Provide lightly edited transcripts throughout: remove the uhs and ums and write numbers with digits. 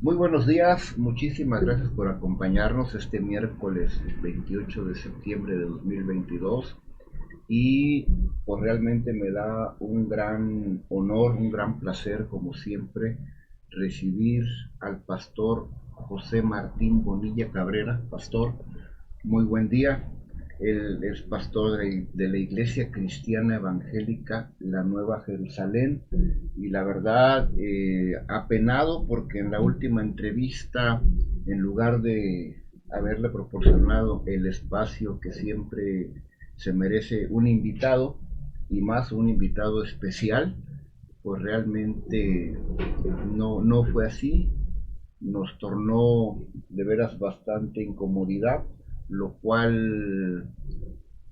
Muy buenos días, muchísimas gracias por acompañarnos este miércoles 28 de septiembre de 2022 y pues realmente me da un gran honor, un gran placer como siempre recibir al pastor José Martín Bonilla Cabrera. Pastor, muy buen día. Él es pastor de la Iglesia Cristiana Evangélica La Nueva Jerusalén y la verdad apenado porque en la última entrevista, en lugar de haberle proporcionado el espacio que siempre se merece un invitado y más un invitado especial, pues realmente no fue así. Nos tornó de veras bastante incomodidad, lo cual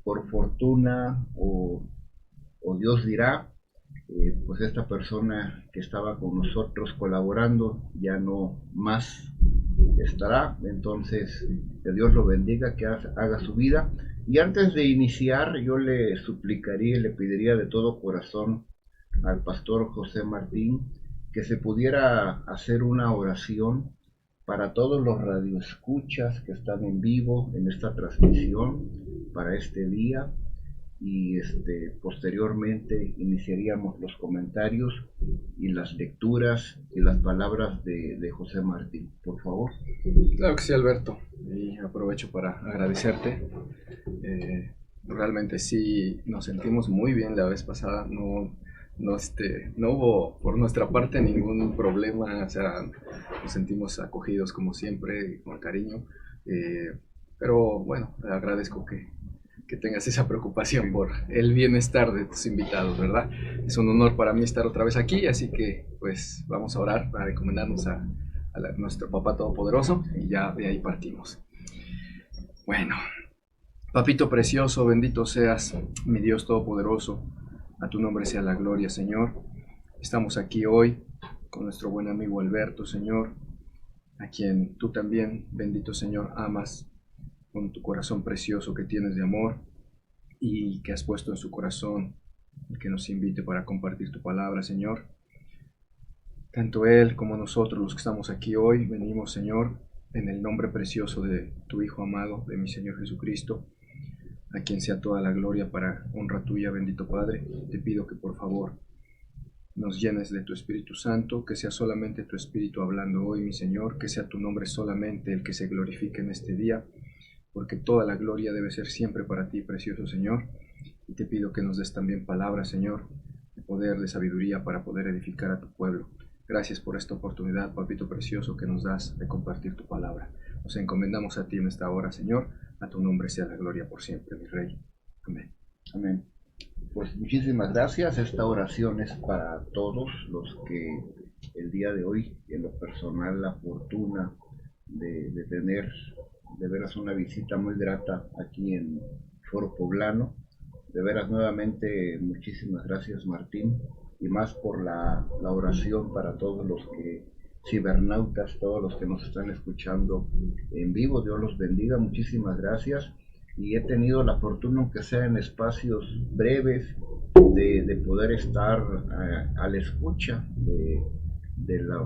por fortuna o Dios dirá, pues esta persona que estaba con nosotros colaborando ya no más estará. Entonces que Dios lo bendiga, que haga su vida. Y antes de iniciar yo le suplicaría y le pediría de todo corazón al pastor José Martín que se pudiera hacer una oración para todos los radioescuchas que están en vivo en esta transmisión para este día y posteriormente iniciaríamos los comentarios y las lecturas y las palabras de José Martín, por favor. Claro que sí, Alberto, y aprovecho para agradecerte. Realmente sí nos sentimos muy bien la vez pasada, no hubo por nuestra parte ningún problema, o sea, nos sentimos acogidos como siempre, con cariño, pero bueno, agradezco que tengas esa preocupación por el bienestar de tus invitados, ¿verdad? Es un honor para mí estar otra vez aquí, así que pues vamos a orar para recomendarnos a nuestro Papá Todopoderoso y ya de ahí partimos. Bueno, Papito precioso, bendito seas, mi Dios Todopoderoso, a tu nombre sea la gloria, Señor. Estamos aquí hoy con nuestro buen amigo Alberto, Señor, a quien tú también, bendito Señor, amas con tu corazón precioso que tienes de amor y que has puesto en su corazón el que nos invite para compartir tu palabra, Señor. Tanto Él como nosotros los que estamos aquí hoy venimos, Señor, en el nombre precioso de tu Hijo amado, de mi Señor Jesucristo, a quien sea toda la gloria para honra tuya, bendito Padre. Te pido que por favor nos llenes de tu Espíritu Santo, que sea solamente tu Espíritu hablando hoy, mi Señor, que sea tu nombre solamente el que se glorifique en este día, porque toda la gloria debe ser siempre para ti, precioso Señor. Y te pido que nos des también palabras, Señor, de poder, de sabiduría para poder edificar a tu pueblo. Gracias por esta oportunidad, Papito precioso, que nos das de compartir tu palabra. Nos encomendamos a ti en esta hora, Señor. A tu nombre sea la gloria por siempre, mi Rey. Amén. Amén. Pues muchísimas gracias. Esta oración es para todos los que el día de hoy, en lo personal, la fortuna de tener de veras una visita muy grata aquí en Foro Poblano. De veras nuevamente muchísimas gracias, Martín, y más por la oración para todos los que cibernautas, todos los que nos están escuchando en vivo. Dios los bendiga, muchísimas gracias. Y he tenido la fortuna, aunque sea en espacios breves, de poder estar a la escucha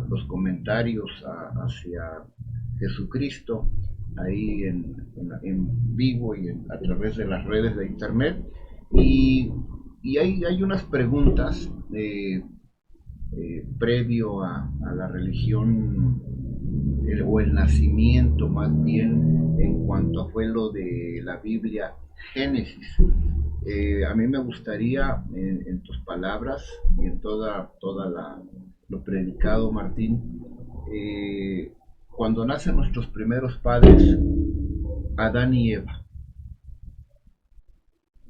los comentarios hacia Jesucristo ahí en vivo y a través de las redes de internet. Y, y hay unas preguntas previo a la religión o el nacimiento más bien en cuanto a fue lo de la Biblia Génesis. A mí me gustaría en tus palabras y en lo predicado, Martín, cuando nacen nuestros primeros padres, Adán y Eva,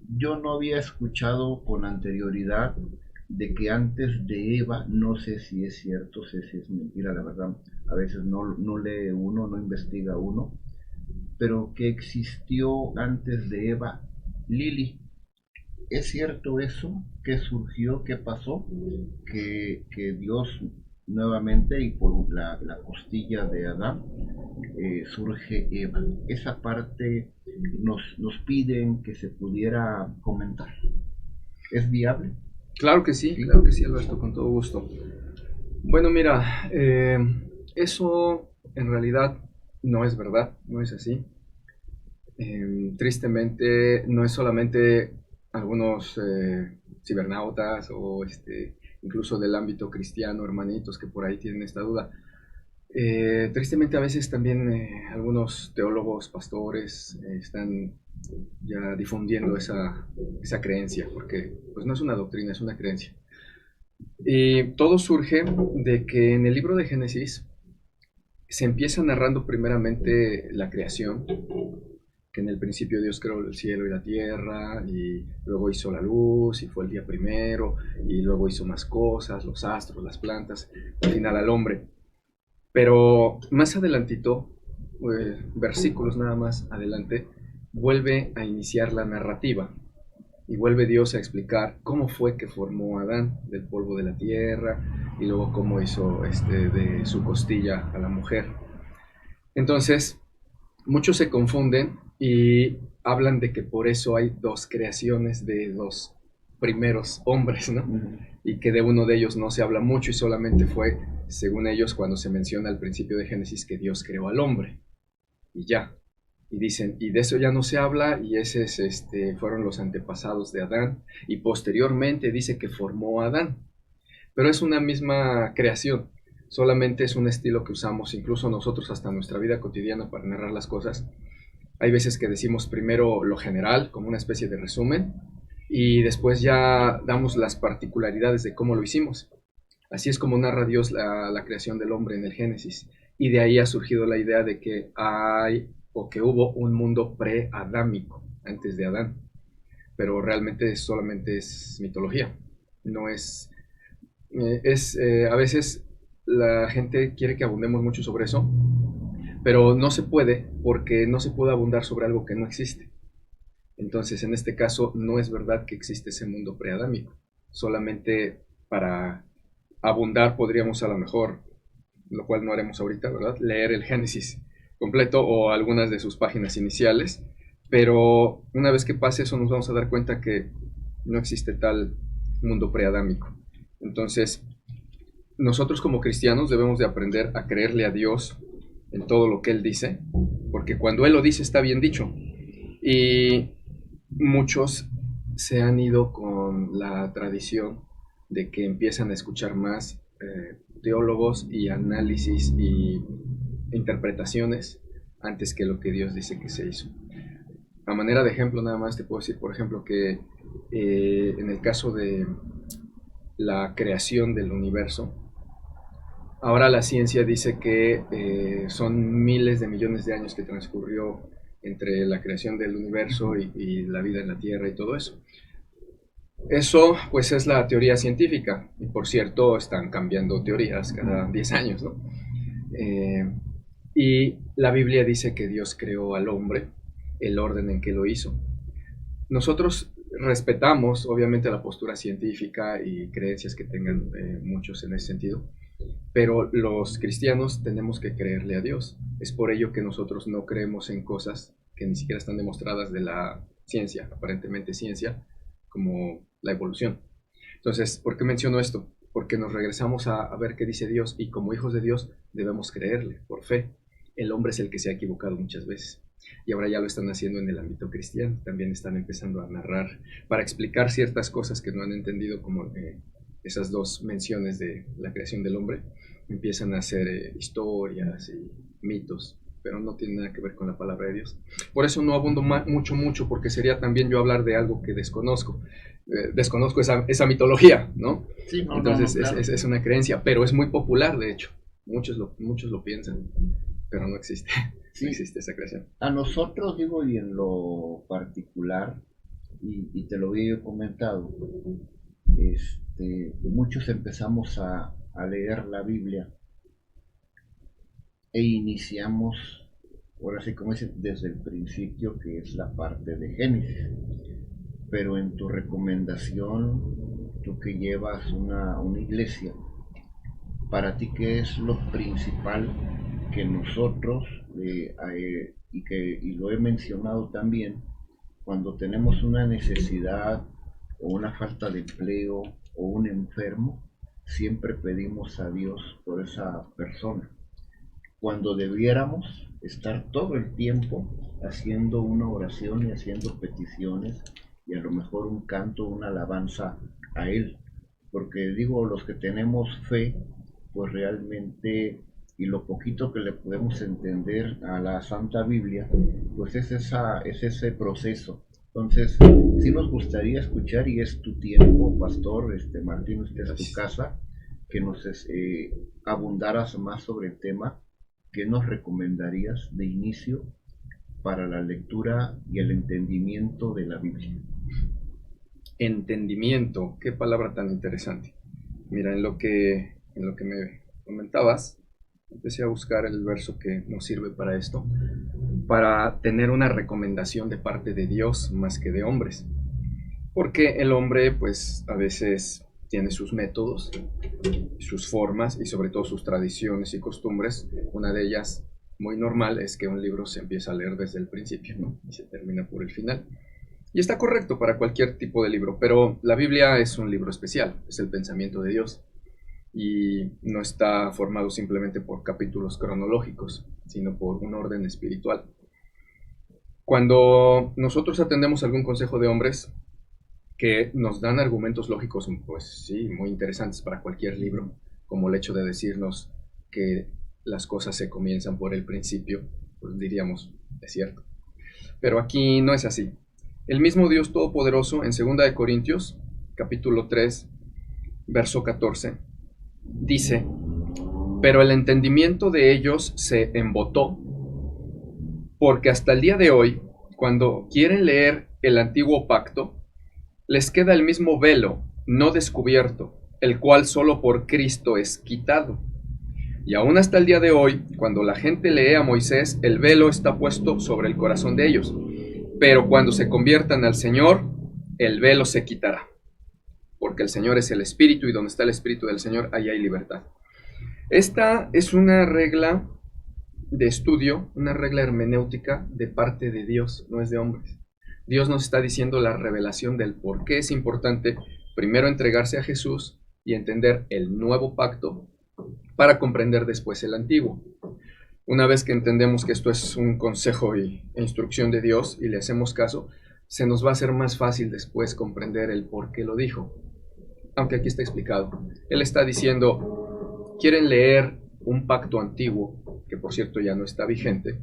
yo no había escuchado con anterioridad de que antes de Eva, no sé si es cierto, sé si es mentira, la verdad, a veces no lee uno, no investiga uno, pero que existió antes de Eva Lili. ¿Es cierto eso? ¿Qué surgió? ¿Qué pasó? Que Dios nuevamente y por la costilla de Adán surge Eva. Esa parte nos piden que se pudiera comentar. ¿Es viable? Claro que sí, Sí. Alberto, con todo gusto. Bueno, mira, Eso en realidad no es verdad, no es así. Tristemente no es solamente algunos cibernautas o incluso del ámbito cristiano, hermanitos que por ahí tienen esta duda. Tristemente a veces también algunos teólogos, pastores están ya difundiendo esa creencia, porque pues no es una doctrina, es una creencia. Y todo surge de que en el libro de Génesis se empieza narrando primeramente la creación, que en el principio Dios creó el cielo y la tierra, y luego hizo la luz, y fue el día primero, y luego hizo más cosas, los astros, las plantas, al final al hombre. Pero más adelantito, versículos nada más adelante, vuelve a iniciar la narrativa, y vuelve Dios a explicar cómo fue que formó a Adán del polvo de la tierra, y luego cómo hizo de su costilla a la mujer. Entonces, muchos se confunden y hablan de que por eso hay dos creaciones de dos primeros hombres, ¿no? Y que de uno de ellos no se habla mucho y solamente fue, según ellos, cuando se menciona al principio de Génesis que Dios creó al hombre. Y ya. Y dicen, y de eso ya no se habla, y esos fueron los antepasados de Adán, y posteriormente dice que formó a Adán. Pero es una misma creación, solamente es un estilo que usamos incluso nosotros hasta en nuestra vida cotidiana para narrar las cosas. Hay veces que decimos primero lo general, como una especie de resumen, y después ya damos las particularidades de cómo lo hicimos. Así es como narra Dios la creación del hombre en el Génesis. Y de ahí ha surgido la idea de que hay o que hubo un mundo pre-adámico, antes de Adán. Pero realmente solamente es mitología. No es... a veces la gente quiere que abundemos mucho sobre eso, pero no se puede porque no se puede abundar sobre algo que no existe. Entonces, en este caso, no es verdad que existe ese mundo preadámico. Solamente para abundar podríamos a lo mejor, lo cual no haremos ahorita, ¿verdad? Leer el Génesis completo o algunas de sus páginas iniciales, pero una vez que pase eso nos vamos a dar cuenta que no existe tal mundo preadámico. Entonces, nosotros como cristianos debemos de aprender a creerle a Dios en todo lo que Él dice, porque cuando Él lo dice está bien dicho. Y muchos se han ido con la tradición de que empiezan a escuchar más teólogos y análisis y interpretaciones antes que lo que Dios dice que se hizo. A manera de ejemplo nada más te puedo decir, por ejemplo, que en el caso de la creación del universo, ahora la ciencia dice que son miles de millones de años que transcurrió entre la creación del universo y la vida en la Tierra y todo eso. Eso pues es la teoría científica, y por cierto están cambiando teorías cada 10 años, ¿no? Y la Biblia dice que Dios creó al hombre, el orden en que lo hizo. Nosotros respetamos obviamente la postura científica y creencias que tengan muchos en ese sentido, pero los cristianos tenemos que creerle a Dios. Es por ello que nosotros no creemos en cosas que ni siquiera están demostradas de la ciencia, aparentemente ciencia, como la evolución. Entonces, ¿por qué menciono esto? Porque nos regresamos a ver qué dice Dios, y como hijos de Dios debemos creerle por fe. El hombre es el que se ha equivocado muchas veces, y ahora ya lo están haciendo en el ámbito cristiano. También están empezando a narrar para explicar ciertas cosas que no han entendido, como esas dos menciones de la creación del hombre. Empiezan a hacer historias y mitos, pero no tiene nada que ver con la palabra de Dios. Por eso no abundo mucho, porque sería también yo hablar de algo que desconozco. Desconozco esa mitología, ¿no? Sí, no, entonces no, claro. es una creencia, pero es muy popular, de hecho. Muchos lo piensan, pero no existe. Sí. No existe esa creación. A nosotros, digo, y en lo particular, y te lo había comentado, muchos empezamos a leer la Biblia e iniciamos, ahora sí como dicen, desde el principio, que es la parte de Génesis. Pero en tu recomendación, tú que llevas una iglesia, para ti, ¿qué es lo principal que nosotros, y lo he mencionado también, cuando tenemos una necesidad o una falta de empleo o un enfermo, siempre pedimos a Dios por esa persona? cuando debiéramos estar todo el tiempo haciendo una oración y haciendo peticiones y a lo mejor un canto, una alabanza a Él. Porque digo, los que tenemos fe, pues realmente, y lo poquito que le podemos entender a la Santa Biblia, pues es ese proceso. Entonces, sí nos gustaría escuchar, y es tu tiempo, Pastor Martín, usted es tu casa, que nos abundaras más sobre el tema. ¿Qué nos recomendarías de inicio para la lectura y el entendimiento de la Biblia? Entendimiento, qué palabra tan interesante. Mira, en lo que me comentabas, empecé a buscar el verso que nos sirve para esto, para tener una recomendación de parte de Dios más que de hombres. Porque el hombre, pues, a veces tiene sus métodos, sus formas y sobre todo sus tradiciones y costumbres. Una de ellas, muy normal, es que un libro se empieza a leer desde el principio, ¿no? Y se termina por el final. Y está correcto para cualquier tipo de libro, pero la Biblia es un libro especial, es el pensamiento de Dios. Y no está formado simplemente por capítulos cronológicos, sino por un orden espiritual. Cuando nosotros atendemos algún consejo de hombres que nos dan argumentos lógicos, pues sí, muy interesantes para cualquier libro, como el hecho de decirnos que las cosas se comienzan por el principio, pues diríamos, es cierto. Pero aquí no es así. El mismo Dios Todopoderoso en 2 Corintios, capítulo 3, verso 14, dice: pero el entendimiento de ellos se embotó, porque hasta el día de hoy, cuando quieren leer el antiguo pacto, les queda el mismo velo no descubierto, el cual solo por Cristo es quitado. Y aún hasta el día de hoy, cuando la gente lee a Moisés, el velo está puesto sobre el corazón de ellos. Pero cuando se conviertan al Señor, el velo se quitará. Porque el Señor es el Espíritu, y donde está el Espíritu del Señor, ahí hay libertad. Esta es una regla de estudio, una regla hermenéutica de parte de Dios, no es de hombres. Dios nos está diciendo la revelación del por qué es importante primero entregarse a Jesús y entender el nuevo pacto para comprender después el antiguo. Una vez que entendemos que esto es un consejo e instrucción de Dios y le hacemos caso, se nos va a hacer más fácil después comprender el por qué lo dijo. Aunque aquí está explicado. Él está diciendo: quieren leer un pacto antiguo, que por cierto ya no está vigente,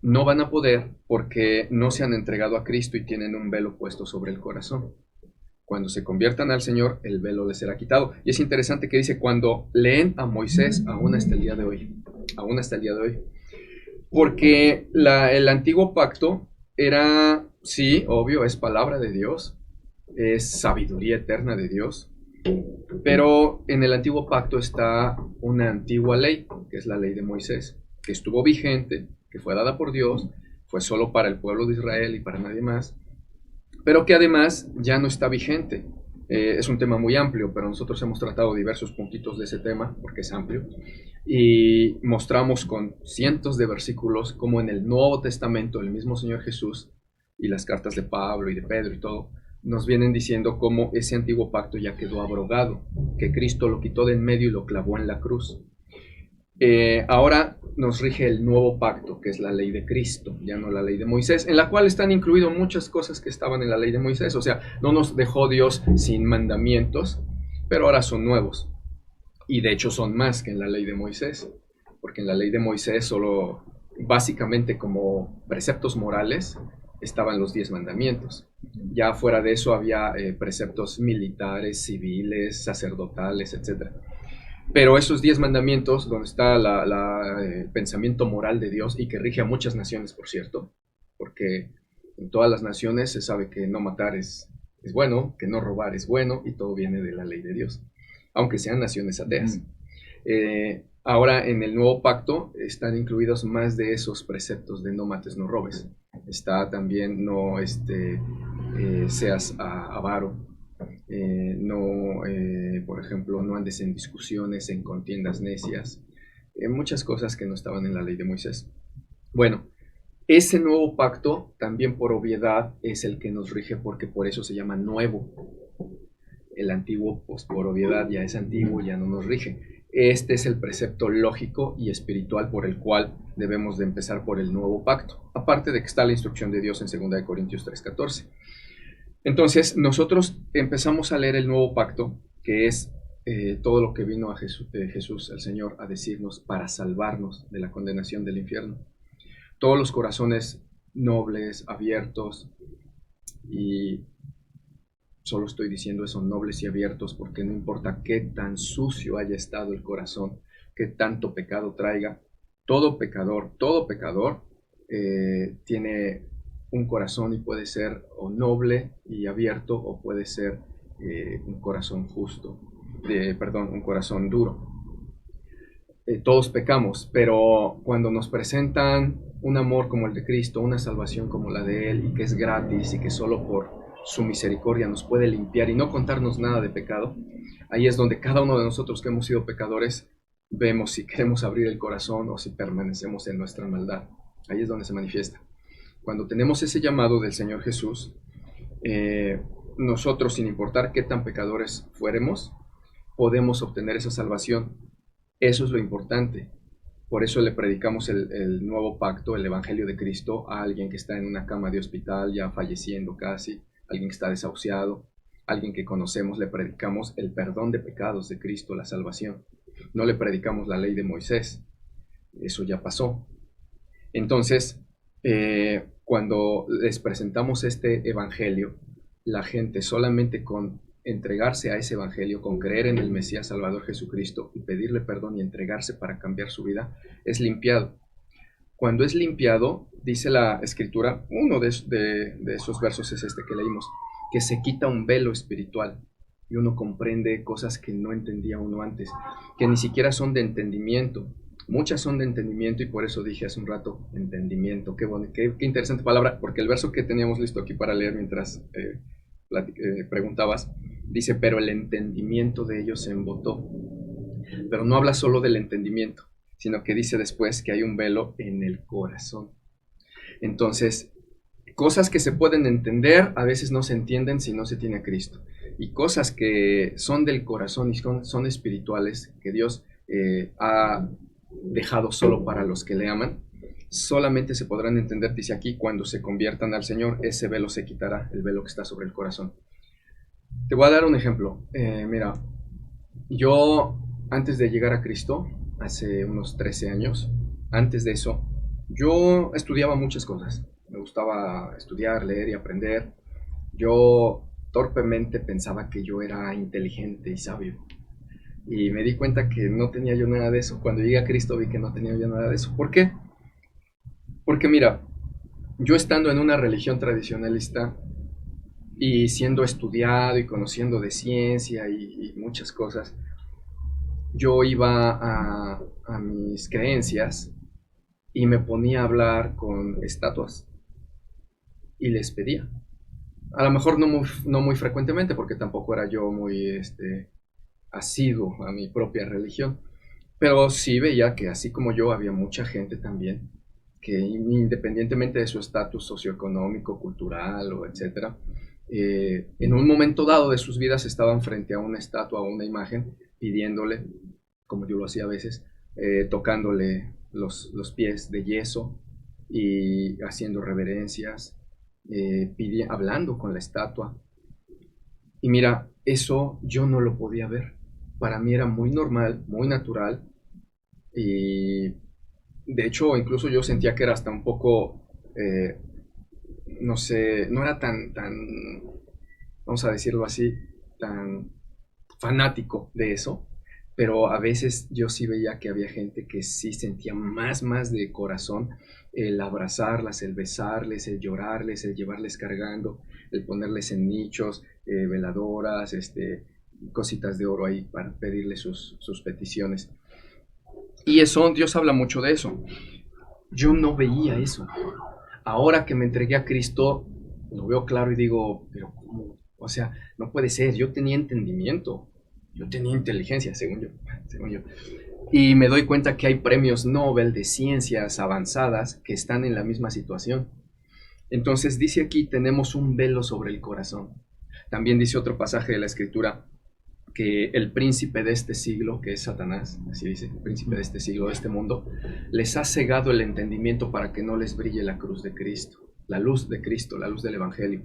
no van a poder porque no se han entregado a Cristo y tienen un velo puesto sobre el corazón. Cuando se conviertan al Señor, el velo les será quitado. Y es interesante que dice: cuando leen a Moisés, aún hasta el día de hoy. Aún hasta el día de hoy. Porque el antiguo pacto era, sí, obvio, es palabra de Dios, es sabiduría eterna de Dios, pero en el antiguo pacto está una antigua ley, que es la ley de Moisés, que estuvo vigente, que fue dada por Dios, fue solo para el pueblo de Israel y para nadie más, pero que además ya no está vigente. Es un tema muy amplio, pero nosotros hemos tratado diversos puntitos de ese tema, porque es amplio, y mostramos con cientos de versículos cómo en el Nuevo Testamento el mismo Señor Jesús y las cartas de Pablo y de Pedro y todo, nos vienen diciendo cómo ese antiguo pacto ya quedó abrogado, que Cristo lo quitó de en medio y lo clavó en la cruz. Ahora nos rige el nuevo pacto, que es la ley de Cristo, ya no la ley de Moisés, en la cual están incluidas muchas cosas que estaban en la ley de Moisés. O sea, no nos dejó Dios sin mandamientos, pero ahora son nuevos. Y de hecho son más que en la ley de Moisés, porque en la ley de Moisés solo, básicamente como preceptos morales, estaban los 10 mandamientos. Ya fuera de eso había preceptos militares, civiles, sacerdotales, etc. Pero esos 10 mandamientos, donde está el pensamiento moral de Dios, y que rige a muchas naciones, por cierto, porque en todas las naciones se sabe que no matar es bueno, que no robar es bueno, y todo viene de la ley de Dios, aunque sean naciones ateas. Ahora en el nuevo pacto están incluidos más de esos preceptos de no mates, no robes. Está también no seas avaro, por ejemplo, no andes en discusiones, en contiendas necias, muchas cosas que no estaban en la ley de Moisés. Bueno, ese nuevo pacto también por obviedad es el que nos rige, porque por eso se llama nuevo. El antiguo, pues por obviedad ya es antiguo, ya no nos rige. Este es el precepto lógico y espiritual por el cual debemos de empezar por el nuevo pacto, aparte de que está la instrucción de Dios en 2 Corintios 3:14. Entonces, nosotros empezamos a leer el nuevo pacto, que es todo lo que vino a Jesús, el Señor, a decirnos para salvarnos de la condenación del infierno. Todos los corazones nobles, abiertos, y solo estoy diciendo eso, nobles y abiertos, porque no importa qué tan sucio haya estado el corazón, qué tanto pecado traiga, todo pecador tiene un corazón y puede ser o noble y abierto o puede ser un corazón un corazón duro. Todos pecamos, pero cuando nos presentan un amor como el de Cristo, una salvación como la de Él, y que es gratis y que solo por su misericordia nos puede limpiar y no contarnos nada de pecado, ahí es donde cada uno de nosotros que hemos sido pecadores vemos si queremos abrir el corazón o si permanecemos en nuestra maldad. Ahí es donde se manifiesta. Cuando tenemos ese llamado del Señor Jesús, nosotros, sin importar qué tan pecadores fuéramos, podemos obtener esa salvación. Eso es lo importante. Por eso le predicamos el nuevo pacto, el Evangelio de Cristo, a alguien que está en una cama de hospital, ya falleciendo casi, alguien que está desahuciado, alguien que conocemos, le predicamos el perdón de pecados de Cristo, la salvación. No le predicamos la ley de Moisés. Eso ya pasó. Entonces, cuando les presentamos este Evangelio, la gente solamente con entregarse a ese Evangelio, con creer en el Mesías Salvador Jesucristo y pedirle perdón y entregarse para cambiar su vida, es limpiado. Cuando es limpiado, dice la Escritura, uno de esos versos es este que leímos, que se quita un velo espiritual y uno comprende cosas que no entendía uno antes, que ni siquiera son de entendimiento. Muchas son de entendimiento y por eso dije hace un rato, entendimiento. Qué interesante palabra, porque el verso que teníamos listo aquí para leer mientras preguntabas, dice, pero el entendimiento de ellos se embotó. Pero no habla solo del entendimiento, sino que dice después que hay un velo en el corazón. Entonces, cosas que se pueden entender a veces no se entienden si no se tiene a Cristo. Y cosas que son del corazón y son espirituales, que Dios ha dejado solo para los que le aman, solamente se podrán entender, dice aquí, cuando se conviertan al Señor, ese velo se quitará, el velo que está sobre el corazón. Te voy a dar un ejemplo. Mira, yo antes de llegar a Cristo, hace unos 13 años, antes de eso, yo estudiaba muchas cosas. Me gustaba estudiar, leer y aprender. Yo torpemente pensaba que yo era inteligente y sabio. Y me di cuenta que no tenía yo nada de eso. Cuando llegué a Cristo vi que no tenía yo nada de eso. ¿Por qué? Porque mira, yo estando en una religión tradicionalista y siendo estudiado y conociendo de ciencia y muchas cosas, yo iba a mis creencias y me ponía a hablar con estatuas y les pedía. A lo mejor no muy frecuentemente, porque tampoco era yo muy asiduo a mi propia religión, pero sí veía que así como yo había mucha gente también que independientemente de su estatus socioeconómico, cultural o etcétera, en un momento dado de sus vidas estaban frente a una estatua o una imagen pidiéndole, como yo lo hacía a veces, tocándole los pies de yeso y haciendo reverencias, hablando con la estatua. Y mira, eso yo no lo podía ver. Para mí era muy normal, muy natural, y de hecho incluso yo sentía que era hasta un poco, no sé, no era tan, vamos a decirlo así, tan fanático de eso, pero a veces yo sí veía que había gente que sí sentía más de corazón el abrazarlas, el besarles, el llorarles, el llevarles cargando, el ponerles en nichos, veladoras, cositas de oro ahí para pedirles sus peticiones. Y eso, Dios habla mucho de eso. Yo no veía eso. Ahora que me entregué a Cristo, lo veo claro y digo, pero ¿cómo? O sea, no puede ser. Yo tenía entendimiento, yo tenía inteligencia, según yo. Y me doy cuenta que hay premios Nobel de ciencias avanzadas que están en la misma situación. Entonces dice aquí, tenemos un velo sobre el corazón. También dice otro pasaje de la Escritura, que el príncipe de este siglo, que es Satanás, así dice, el príncipe de este siglo, de este mundo, les ha cegado el entendimiento para que no les brille la cruz de Cristo, la luz de Cristo, la luz del Evangelio.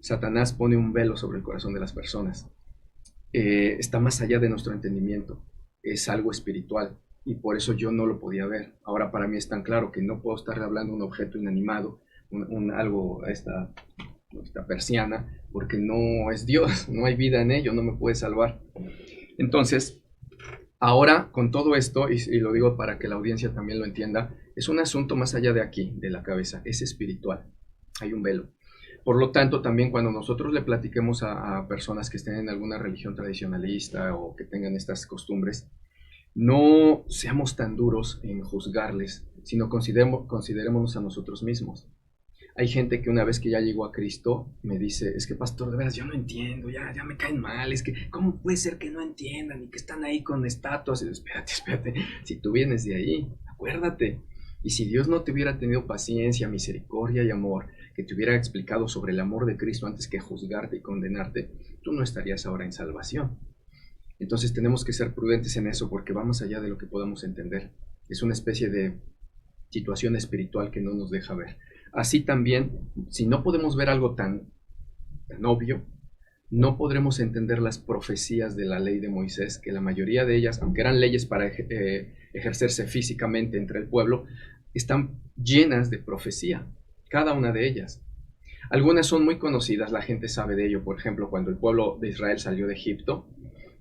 Satanás pone un velo sobre el corazón de las personas. Está más allá de nuestro entendimiento, es algo espiritual, y por eso yo no lo podía ver. Ahora para mí es tan claro que no puedo estar hablando de un objeto inanimado, algo, esta persiana, porque no es Dios, no hay vida en ello, no me puede salvar. Entonces, ahora con todo esto, y lo digo para que la audiencia también lo entienda, es un asunto más allá de aquí, de la cabeza, es espiritual, hay un velo. Por lo tanto, también cuando nosotros le platiquemos a personas que estén en alguna religión tradicionalista o que tengan estas costumbres, no seamos tan duros en juzgarles, sino considerémonos a nosotros mismos. Hay gente que una vez que ya llegó a Cristo me dice, es que pastor, de veras, yo no entiendo, ya me caen mal, es que, ¿cómo puede ser que no entiendan y que están ahí con estatuas? Y espérate, si tú vienes de ahí, acuérdate. Y si Dios no te hubiera tenido paciencia, misericordia y amor, que te hubiera explicado sobre el amor de Cristo antes que juzgarte y condenarte, tú no estarías ahora en salvación. Entonces tenemos que ser prudentes en eso porque va más allá de lo que podamos entender. Es una especie de situación espiritual que no nos deja ver. Así también, si no podemos ver algo tan obvio, no podremos entender las profecías de la ley de Moisés, que la mayoría de ellas, aunque eran leyes para ejercerse físicamente entre el pueblo, están llenas de profecía, cada una de ellas. Algunas son muy conocidas, la gente sabe de ello. Por ejemplo, cuando el pueblo de Israel salió de Egipto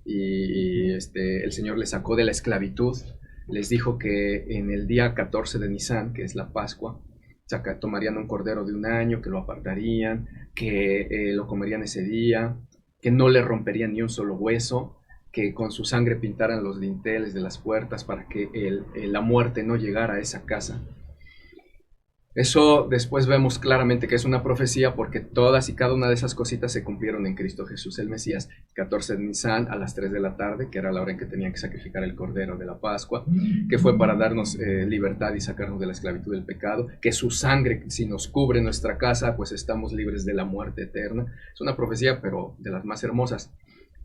y el Señor les sacó de la esclavitud, les dijo que en el día 14 de Nisan, que es la Pascua, tomarían un cordero de un año, que lo apartarían, que lo comerían ese día, que no le romperían ni un solo hueso, que con su sangre pintaran los dinteles de las puertas para que la muerte no llegara a esa casa. Eso después vemos claramente que es una profecía porque todas y cada una de esas cositas se cumplieron en Cristo Jesús el Mesías. 14 de Nisan a las 3 de la tarde, que era la hora en que tenían que sacrificar el cordero de la Pascua, que fue para darnos libertad y sacarnos de la esclavitud del pecado, que su sangre, si nos cubre nuestra casa, pues estamos libres de la muerte eterna. Es una profecía, pero de las más hermosas.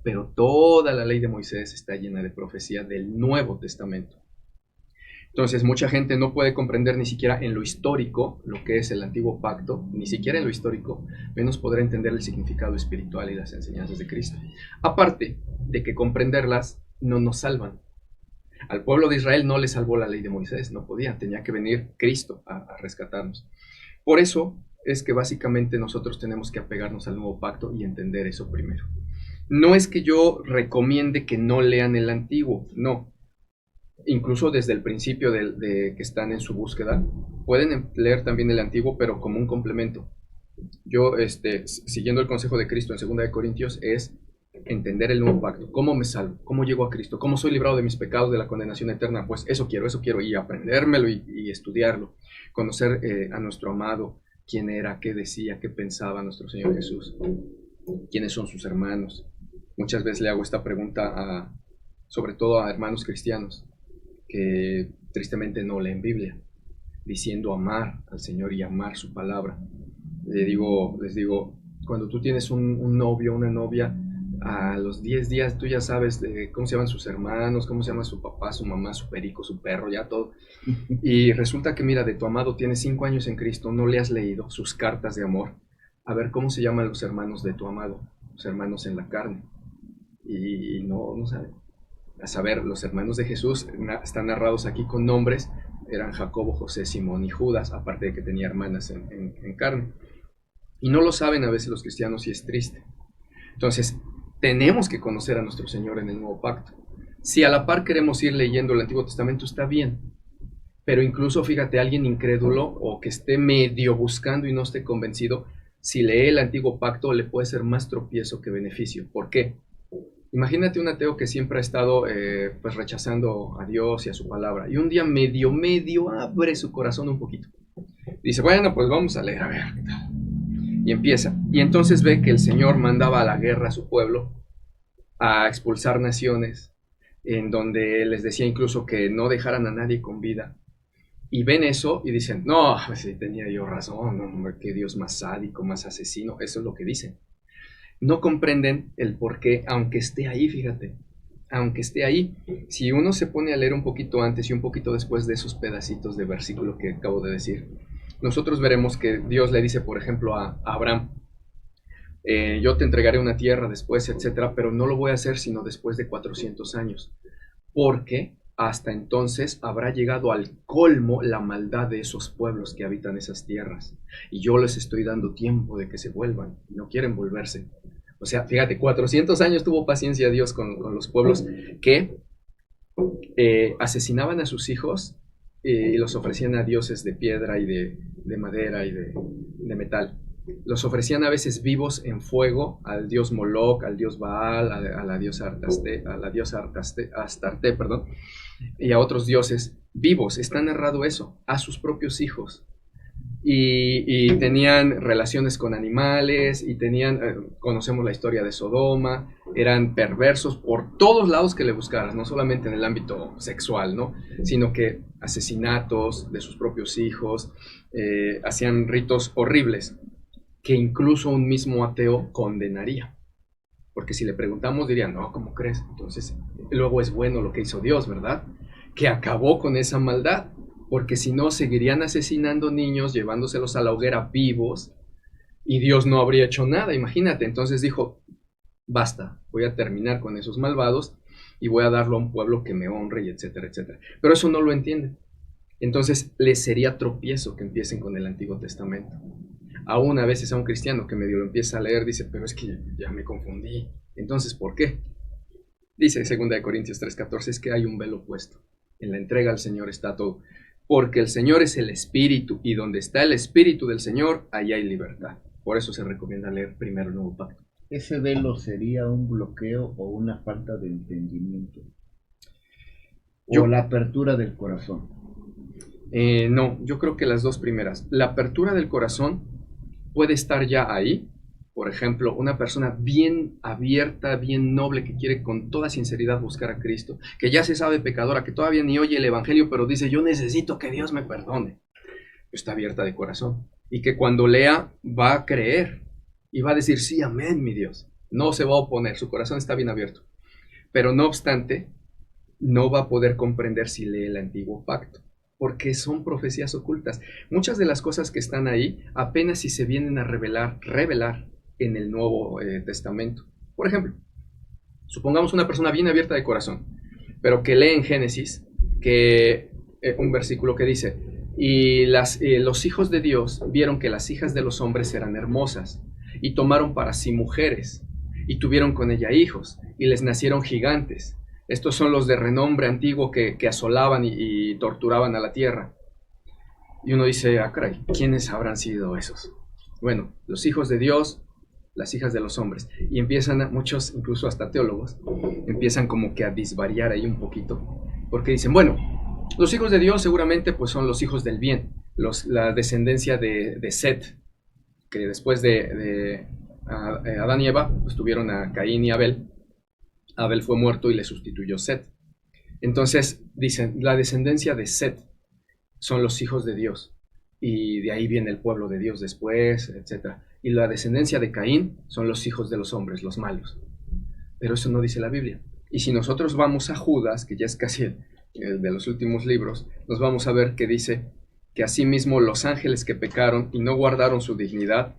Pero toda la ley de Moisés está llena de profecía del Nuevo Testamento. Entonces, mucha gente no puede comprender ni siquiera en lo histórico lo que es el antiguo pacto, ni siquiera en lo histórico, menos podrá entender el significado espiritual y las enseñanzas de Cristo. Aparte de que comprenderlas no nos salvan. Al pueblo de Israel no le salvó la ley de Moisés, no podía, tenía que venir Cristo a rescatarnos. Por eso es que básicamente nosotros tenemos que apegarnos al nuevo pacto y entender eso primero. No es que yo recomiende que no lean el antiguo, no. Incluso desde el principio de que están en su búsqueda, pueden leer también el antiguo, pero como un complemento. Yo, siguiendo el consejo de Cristo en 2 Corintios, es entender el nuevo pacto. ¿Cómo me salvo? ¿Cómo llego a Cristo? ¿Cómo soy librado de mis pecados, de la condenación eterna? Pues eso quiero, y aprendérmelo y estudiarlo. Conocer a nuestro amado, quién era, qué decía, qué pensaba nuestro Señor Jesús, quiénes son sus hermanos. Muchas veces le hago esta pregunta sobre todo a hermanos cristianos que tristemente no leen Biblia, diciendo amar al Señor y amar su palabra. Les digo, cuando tú tienes un novio, una novia, a los 10 días tú ya sabes cómo se llaman sus hermanos, cómo se llama su papá, su mamá, su perico, su perro, ya todo. Y resulta que mira, de tu amado tienes 5 años en Cristo, no le has leído sus cartas de amor. A ver cómo se llaman los hermanos de tu amado, los hermanos en la carne. Y no saben. A saber, los hermanos de Jesús están narrados aquí con nombres, eran Jacobo, José, Simón y Judas, aparte de que tenía hermanas en carne. Y no lo saben a veces los cristianos y es triste. Entonces, tenemos que conocer a nuestro Señor en el nuevo pacto. Si a la par queremos ir leyendo el Antiguo Testamento, está bien. Pero incluso, fíjate, alguien incrédulo o que esté medio buscando y no esté convencido, si lee el Antiguo Pacto le puede ser más tropiezo que beneficio. ¿Por qué? Imagínate un ateo que siempre ha estado pues rechazando a Dios y a su palabra y un día medio abre su corazón un poquito. Dice, bueno, pues vamos a leer, a ver qué tal. Y empieza. Y entonces ve que el Señor mandaba a la guerra a su pueblo, a expulsar naciones, en donde les decía incluso que no dejaran a nadie con vida. Y ven eso y dicen, no, pues sí, tenía yo razón, no, qué Dios más sádico, más asesino, eso es lo que dicen. no comprenden el por qué, aunque esté ahí, fíjate, aunque esté ahí. Si uno se pone a leer un poquito antes y un poquito después de esos pedacitos de versículo que acabo de decir, nosotros veremos que Dios le dice, por ejemplo, a Abraham, yo te entregaré una tierra después, etcétera, pero no lo voy a hacer sino después de 400 años, porque hasta entonces habrá llegado al colmo la maldad de esos pueblos que habitan esas tierras, y yo les estoy dando tiempo de que se vuelvan, y no quieren volverse. O sea, fíjate, 400 años tuvo paciencia Dios con los pueblos que asesinaban a sus hijos y los ofrecían a dioses de piedra y de madera y de metal. Los ofrecían a veces vivos en fuego al dios Moloch, al dios Baal, a la diosa Astarte, perdón, y a otros dioses vivos. Está narrado eso, a sus propios hijos. Y tenían relaciones con animales, y tenían, conocemos la historia de Sodoma, eran perversos por todos lados que le buscaras, no solamente en el ámbito sexual, ¿no? Sino que asesinatos de sus propios hijos, hacían ritos horribles que incluso un mismo ateo condenaría. Porque si le preguntamos dirían, no, ¿cómo crees? Entonces, luego es bueno lo que hizo Dios, ¿verdad? Que acabó con esa maldad, porque si no seguirían asesinando niños, llevándoselos a la hoguera vivos, y Dios no habría hecho nada, imagínate. Entonces dijo, basta, voy a terminar con esos malvados y voy a darlo a un pueblo que me honre, y etcétera, etcétera. Pero eso no lo entienden. Entonces les sería tropiezo que empiecen con el Antiguo Testamento. Aún a veces a un cristiano que medio lo empieza a leer dice, pero es que ya me confundí. Entonces, ¿por qué? Dice 2 Corintios 3:14, es que hay un velo puesto. En la entrega al Señor está todo. Porque el Señor es el Espíritu, y donde está el Espíritu del Señor, ahí hay libertad. Por eso se recomienda leer primero el Nuevo Pacto. ¿Ese velo sería un bloqueo o una falta de entendimiento? ¿O la apertura del corazón? No, yo creo que las dos primeras. La apertura del corazón puede estar ya ahí. Por ejemplo, una persona bien abierta, bien noble, que quiere con toda sinceridad buscar a Cristo, que ya se sabe pecadora, que todavía ni oye el Evangelio, pero dice, yo necesito que Dios me perdone. Está abierta de corazón. Y que cuando lea va a creer y va a decir, sí, amén, mi Dios. No se va a oponer, su corazón está bien abierto. Pero no obstante, no va a poder comprender si lee el Antiguo Pacto, porque son profecías ocultas. Muchas de las cosas que están ahí apenas si se vienen a revelar en el Nuevo Testamento. Por ejemplo, supongamos una persona bien abierta de corazón, pero que lee en Génesis que un versículo que dice, y los hijos de Dios vieron que las hijas de los hombres eran hermosas, y tomaron para sí mujeres, y tuvieron con ella hijos, y les nacieron gigantes. Estos son los de renombre antiguo que asolaban y torturaban a la tierra. Y uno dice, ah, caray, ¿quiénes habrán sido esos? Bueno, los hijos de Dios, las hijas de los hombres. Y empiezan, muchos, incluso hasta teólogos, empiezan como que a disvariar ahí un poquito. Porque dicen, bueno, los hijos de Dios seguramente pues son los hijos del bien, la descendencia de Set, que después de Adán y Eva, pues tuvieron a Caín y Abel. Abel fue muerto y le sustituyó Set. Entonces dicen, la descendencia de Set son los hijos de Dios, y de ahí viene el pueblo de Dios después, etc. Y la descendencia de Caín son los hijos de los hombres, los malos. Pero eso no dice la Biblia. Y si nosotros vamos a Judas, que ya es casi el de los últimos libros, nos vamos a ver que dice que asimismo los ángeles que pecaron y no guardaron su dignidad,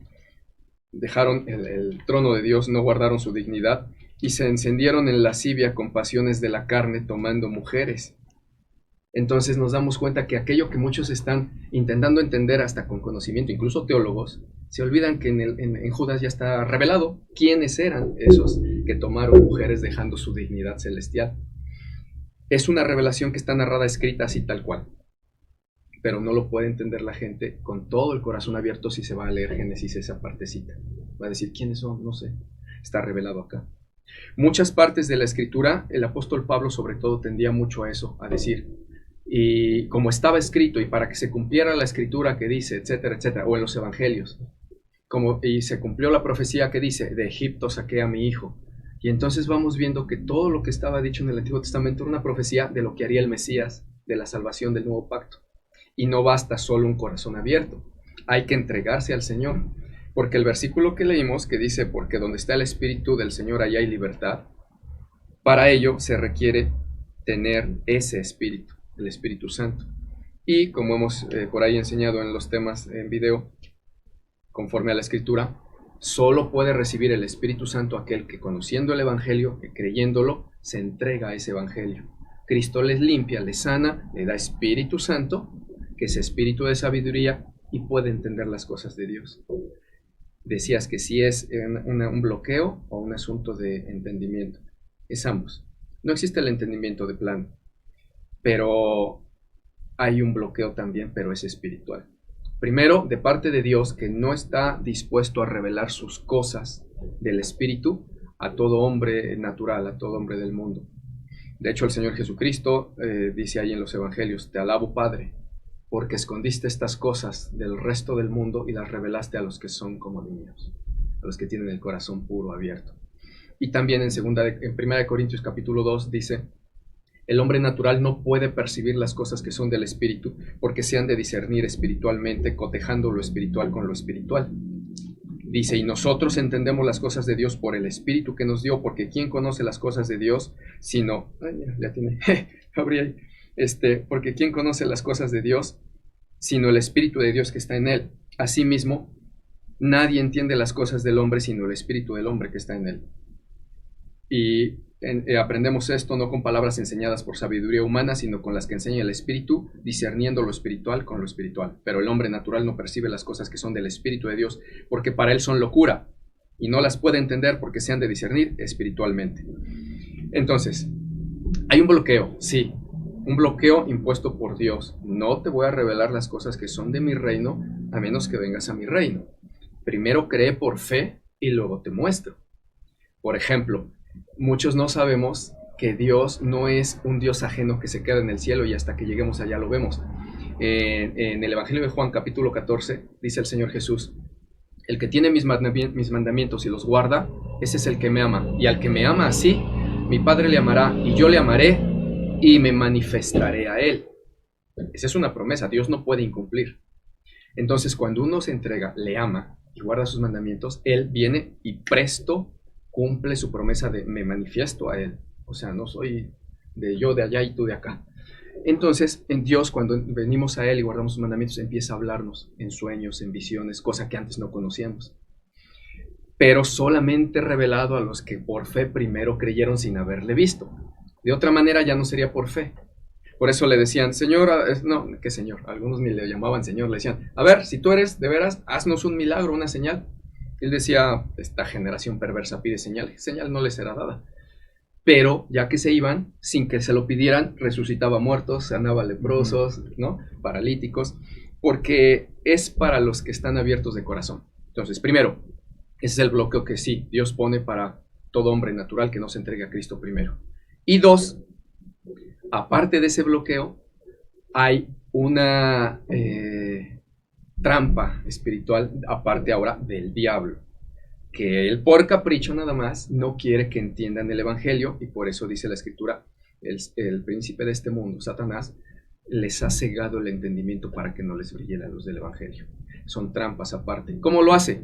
dejaron el trono de Dios, no guardaron su dignidad, y se encendieron en lascivia con pasiones de la carne, tomando mujeres. Entonces nos damos cuenta que aquello que muchos están intentando entender hasta con conocimiento, incluso teólogos, se olvidan que en Judas ya está revelado quiénes eran esos que tomaron mujeres dejando su dignidad celestial. Es una revelación que está narrada, escrita así tal cual, pero no lo puede entender la gente con todo el corazón abierto si se va a leer Génesis esa partecita. Va a decir, ¿quiénes son? No sé, está revelado acá. Muchas partes de la escritura, el apóstol Pablo sobre todo tendía mucho a eso, a decir, y como estaba escrito, y para que se cumpliera la escritura que dice, etcétera, etcétera, o en los evangelios, y se cumplió la profecía que dice, de Egipto saqué a mi hijo. Y entonces vamos viendo que todo lo que estaba dicho en el Antiguo Testamento era una profecía de lo que haría el Mesías, de la salvación del nuevo pacto. Y no basta solo un corazón abierto, hay que entregarse al Señor. Porque el versículo que leímos, que dice, porque donde está el Espíritu del Señor, allá hay libertad, para ello se requiere tener ese Espíritu, el Espíritu Santo. Y como hemos por ahí enseñado en los temas en video, conforme a la Escritura, solo puede recibir el Espíritu Santo aquel que, conociendo el Evangelio, que creyéndolo, se entrega a ese Evangelio. Cristo les limpia, les sana, le da Espíritu Santo, que es espíritu de sabiduría, y puede entender las cosas de Dios. Decías que si es un bloqueo o un asunto de entendimiento. Es ambos. No existe el entendimiento de plano, pero hay un bloqueo también, pero es espiritual. Primero, de parte de Dios, que no está dispuesto a revelar sus cosas del Espíritu a todo hombre natural, a todo hombre del mundo. De hecho, el Señor Jesucristo dice ahí en los Evangelios, te alabo, Padre, porque escondiste estas cosas del resto del mundo y las revelaste a los que son como niños, a los que tienen el corazón puro, abierto. Y también en 1 Corintios capítulo 2 dice, el hombre natural no puede percibir las cosas que son del Espíritu, porque se han de discernir espiritualmente, cotejando lo espiritual con lo espiritual. Dice, y nosotros entendemos las cosas de Dios por el Espíritu que nos dio, porque ¿quién conoce las cosas de Dios sino... ya tiene, abrí ahí. Porque ¿quién conoce las cosas de Dios sino el Espíritu de Dios que está en él? Asimismo, nadie entiende las cosas del hombre sino el Espíritu del hombre que está en él. Y aprendemos esto no con palabras enseñadas por sabiduría humana, sino con las que enseña el Espíritu, discerniendo lo espiritual con lo espiritual. Pero el hombre natural no percibe las cosas que son del Espíritu de Dios, porque para él son locura, y no las puede entender porque se han de discernir espiritualmente. Entonces, hay un bloqueo, sí, un bloqueo impuesto por Dios. No te voy a revelar las cosas que son de mi reino, a menos que vengas a mi reino. Primero cree por fe y luego te muestro. Por ejemplo, muchos no sabemos que Dios no es un Dios ajeno que se queda en el cielo y hasta que lleguemos allá lo vemos. En el Evangelio de Juan capítulo 14 dice el Señor Jesús, el que tiene mis mandamientos y los guarda, ese es el que me ama. Y al que me ama así, mi Padre le amará y yo le amaré y me manifestaré a él. Esa es una promesa, Dios no puede incumplir. Entonces cuando uno se entrega, le ama y guarda sus mandamientos, Él viene y presto cumple su promesa de me manifiesto a Él. O sea, no soy de yo de allá y tú de acá. Entonces, en Dios, cuando venimos a Él y guardamos sus mandamientos, empieza a hablarnos en sueños, en visiones, cosa que antes no conocíamos. Pero solamente revelado a los que por fe primero creyeron sin haberle visto. De otra manera ya no sería por fe. Por eso le decían, Señor, no, ¿qué Señor? Algunos ni le llamaban Señor, le decían, a ver, si tú eres de veras, haznos un milagro, una señal. Él decía, esta generación perversa pide señal, señal no les será dada. Pero ya que se iban, sin que se lo pidieran, resucitaba muertos, sanaba leprosos, ¿no? Paralíticos, porque es para los que están abiertos de corazón. Entonces, primero, ese es el bloqueo que sí, Dios pone para todo hombre natural que no se entregue a Cristo primero. Y dos, aparte de ese bloqueo, hay una trampa espiritual, aparte ahora del diablo, que él por capricho nada más no quiere que entiendan el evangelio, y por eso dice la escritura, el príncipe de este mundo, Satanás, les ha cegado el entendimiento para que no les brille la luz del evangelio. Son trampas aparte. ¿Cómo lo hace?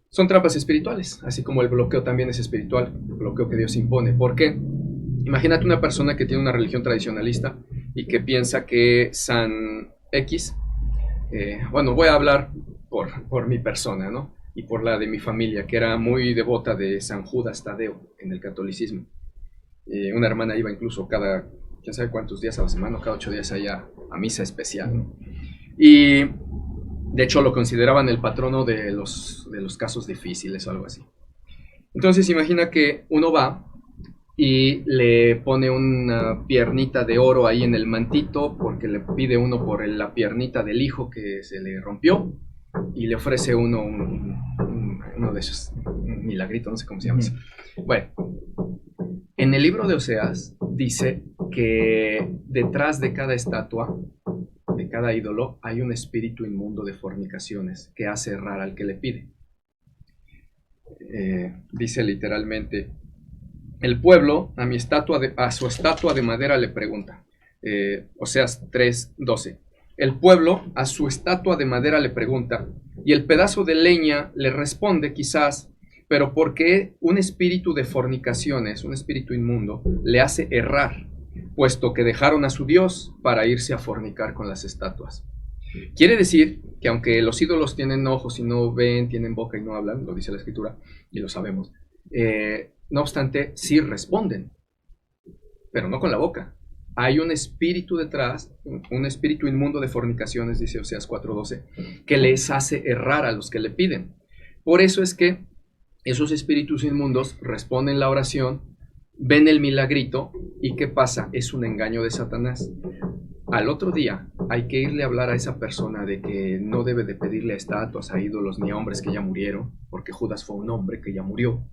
Son trampas espirituales, así como el bloqueo también es espiritual, el bloqueo que Dios impone. ¿Por qué? Imagínate una persona que tiene una religión tradicionalista y que piensa que San X, bueno, voy a hablar por mi persona, ¿no? Y por la de mi familia, que era muy devota de San Judas Tadeo en el catolicismo. Una hermana iba incluso cada, quién sabe cuántos días a la semana, cada 8 días allá a misa especial, ¿no? Y de hecho lo consideraban el patrono de los casos difíciles o algo así. Entonces imagina que uno va y le pone una piernita de oro ahí en el mantito porque le pide uno por la piernita del hijo que se le rompió y le ofrece uno de esos, un milagrito, no sé cómo se llama eso. Bueno, en el libro de Oseas dice que detrás de cada estatua, de cada ídolo, hay un espíritu inmundo de fornicaciones que hace errar al que le pide. Dice literalmente, el pueblo a su estatua de madera le pregunta, Oseas 3:12, el pueblo a su estatua de madera le pregunta, Y el pedazo de leña le responde quizás, pero porque un espíritu de fornicaciones, un espíritu inmundo, le hace errar, puesto que dejaron a su Dios para irse a fornicar con las estatuas. Quiere decir que aunque los ídolos tienen ojos y no ven, tienen boca y no hablan, lo dice la Escritura, y lo sabemos, no obstante, sí responden, pero no con la boca. Hay un espíritu detrás, un espíritu inmundo de fornicaciones, dice Oseas 4:12, que les hace errar a los que le piden. Por eso es que esos espíritus inmundos responden la oración, ven el milagrito, y ¿qué pasa? Es un engaño de Satanás. Al otro día hay que irle a hablar a esa persona de que no debe de pedirle a estatuas, a ídolos, ni a hombres que ya murieron, porque Judas fue un hombre que ya murió.